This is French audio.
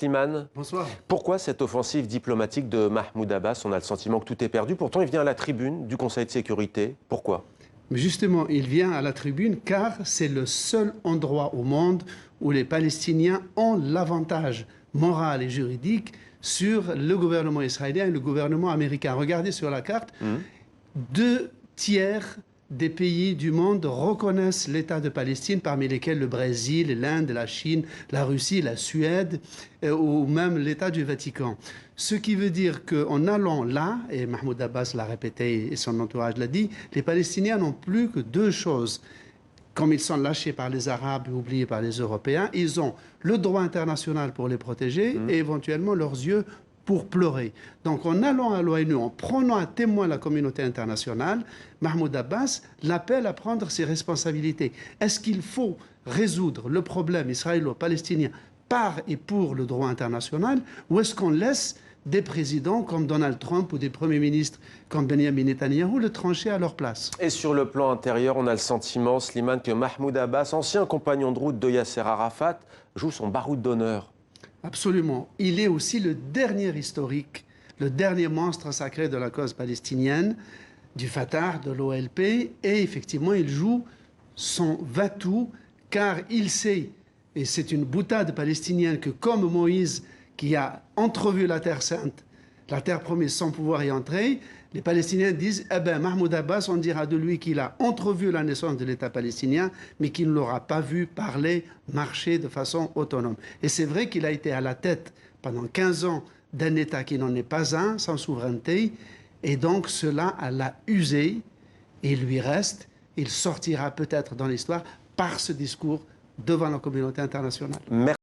Slimane, Bonsoir. pourquoi cette offensive diplomatique de Mahmoud Abbas? On a le sentiment que tout est perdu. Pourtant, il vient à la tribune du Conseil de sécurité. Pourquoi? Mais justement, il vient à la tribune car c'est le seul endroit au monde où les Palestiniens ont l'avantage moral et juridique sur le gouvernement israélien et le gouvernement américain. Regardez sur la carte, 2 tiers des pays du monde reconnaissent l'État de Palestine, parmi lesquels le Brésil, l'Inde, la Chine, la Russie, la Suède ou même l'État du Vatican. Ce qui veut dire qu'en allant là, et Mahmoud Abbas l'a répété et son entourage l'a dit, les Palestiniens n'ont plus que 2 choses. Comme ils sont lâchés par les Arabes et oubliés par les Européens, ils ont le droit international pour les protéger et éventuellement leurs yeux pour pleurer. Donc en allant à l'ONU, en prenant à témoin la communauté internationale, Mahmoud Abbas l'appelle à prendre ses responsabilités. Est-ce qu'il faut résoudre le problème israélo-palestinien par et pour le droit international, ou est-ce qu'on laisse des présidents comme Donald Trump ou des premiers ministres comme Benjamin Netanyahou le trancher à leur place? Et sur le plan intérieur, on a le sentiment, Slimane, que Mahmoud Abbas, ancien compagnon de route de Yasser Arafat, joue son baroud d'honneur. Absolument. Il est aussi le dernier historique, le dernier monstre sacré de la cause palestinienne, du Fatah, de l'OLP, et effectivement, il joue son va-tout, car il sait, et c'est une boutade palestinienne, que comme Moïse, qui a entrevu la Terre sainte, la Terre promise sans pouvoir y entrer, les Palestiniens disent, eh bien, Mahmoud Abbas, on dira de lui qu'il a entrevu la naissance de l'État palestinien, mais qu'il ne l'aura pas vu parler, marcher de façon autonome. Et c'est vrai qu'il a été à la tête pendant 15 ans d'un État qui n'en est pas un, sans souveraineté, et donc cela l'a usé, et il lui reste, il sortira peut-être dans l'histoire par ce discours devant la communauté internationale. Merci.